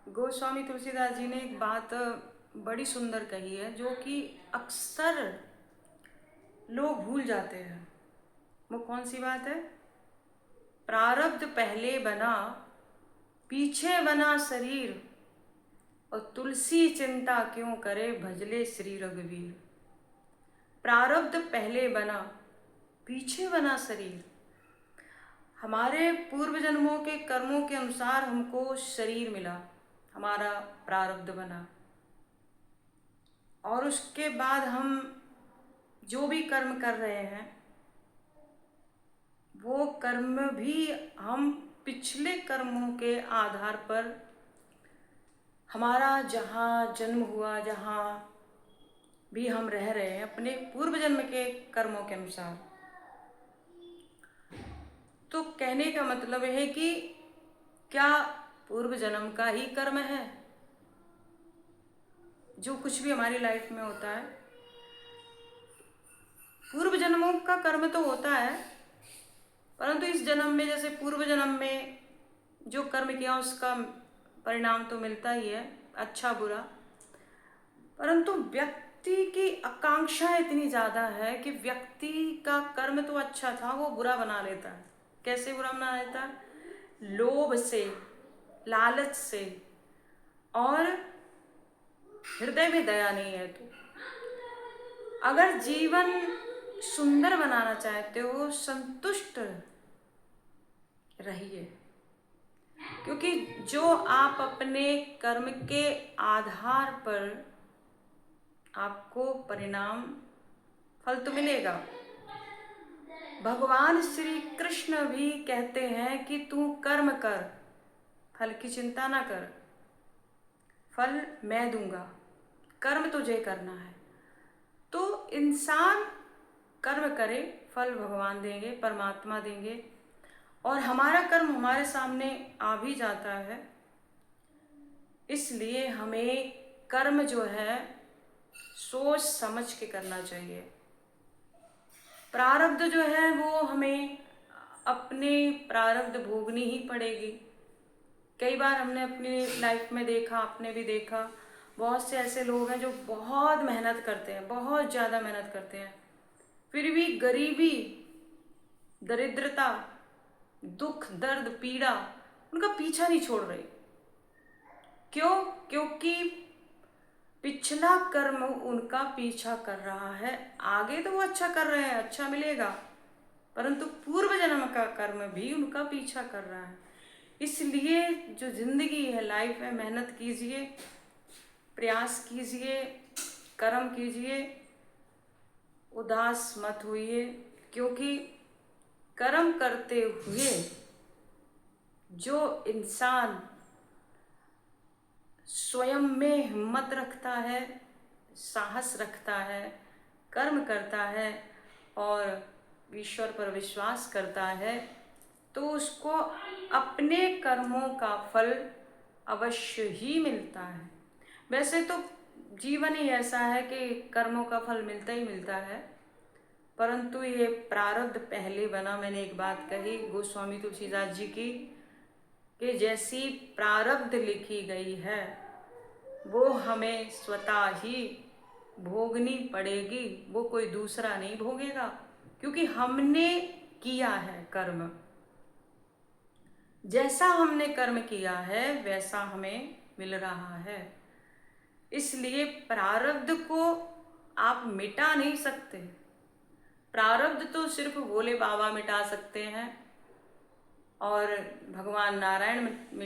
गोस्वामी तुलसीदास जी ने एक बात बड़ी सुंदर कही है, जो कि अक्सर लोग भूल जाते हैं। वो कौन सी बात है? प्रारब्ध पहले बना, पीछे बना शरीर, और तुलसी चिंता क्यों करे, भजले श्री रघुवीर। प्रारब्ध पहले बना, पीछे बना शरीर। हमारे पूर्व जन्मों के कर्मों के अनुसार हमको शरीर मिला, हमारा प्रारब्ध बना, और उसके बाद हम जो भी कर्म कर रहे हैं वो कर्म भी हम पिछले कर्मों के आधार पर, हमारा जहाँ जन्म हुआ, जहाँ भी हम रह रहे हैं, अपने पूर्व जन्म के कर्मों के अनुसार। तो कहने का मतलब है कि क्या पूर्व जन्म का ही कर्म है जो कुछ भी हमारी लाइफ में होता है? पूर्व जन्मों का कर्म तो होता है, परंतु इस जन्म में, जैसे पूर्व जन्म में जो कर्म किया उसका परिणाम तो मिलता ही है, अच्छा बुरा। परंतु व्यक्ति की आकांक्षा इतनी ज़्यादा है कि व्यक्ति का कर्म तो अच्छा था, वो बुरा बना लेता है। कैसे बुरा बना लेता है? लोभ से, लालच से, और हृदय में दया नहीं है। तो अगर जीवन सुंदर बनाना चाहते हो, संतुष्ट रहिए, क्योंकि जो आप अपने कर्म के आधार पर, आपको परिणाम, फल तो मिलेगा। भगवान श्री कृष्ण भी कहते हैं कि तू कर्म कर, फल की चिंता ना कर, फल मैं दूंगा, कर्म तुझे करना है। तो इंसान कर्म करे, फल भगवान देंगे, परमात्मा देंगे, और हमारा कर्म हमारे सामने आ भी जाता है। इसलिए हमें कर्म जो है सोच समझ के करना चाहिए। प्रारब्ध जो है वो हमें अपने प्रारब्ध भोगनी ही पड़ेगी। कई बार हमने अपनी लाइफ में देखा, आपने भी देखा, बहुत से ऐसे लोग हैं जो बहुत मेहनत करते हैं, बहुत ज़्यादा मेहनत करते हैं, फिर भी गरीबी, दरिद्रता, दुख, दर्द, पीड़ा उनका पीछा नहीं छोड़ रही। क्यों? क्योंकि पिछला कर्म उनका पीछा कर रहा है। आगे तो वो अच्छा कर रहे हैं, अच्छा मिलेगा, परंतु पूर्व जन्म का कर्म भी उनका पीछा कर रहा है। इसलिए जो जिंदगी है, लाइफ है, मेहनत कीजिए, प्रयास कीजिए, कर्म कीजिए, उदास मत होइए, क्योंकि कर्म करते हुए जो इंसान स्वयं में हिम्मत रखता है, साहस रखता है, कर्म करता है और ईश्वर पर विश्वास करता है, तो उसको अपने कर्मों का फल अवश्य ही मिलता है। वैसे तो जीवन ही ऐसा है कि कर्मों का फल मिलता ही मिलता है, परंतु ये प्रारब्ध पहले बना। मैंने एक बात कही गोस्वामी तुलसीदास जी की, कि जैसी प्रारब्ध लिखी गई है वो हमें स्वतः ही भोगनी पड़ेगी, वो कोई दूसरा नहीं भोगेगा, क्योंकि हमने किया है कर्म। जैसा हमने कर्म किया है वैसा हमें मिल रहा है। इसलिए प्रारब्ध को आप मिटा नहीं सकते। प्रारब्ध तो सिर्फ भोले बाबा मिटा सकते हैं, और भगवान नारायण मिटा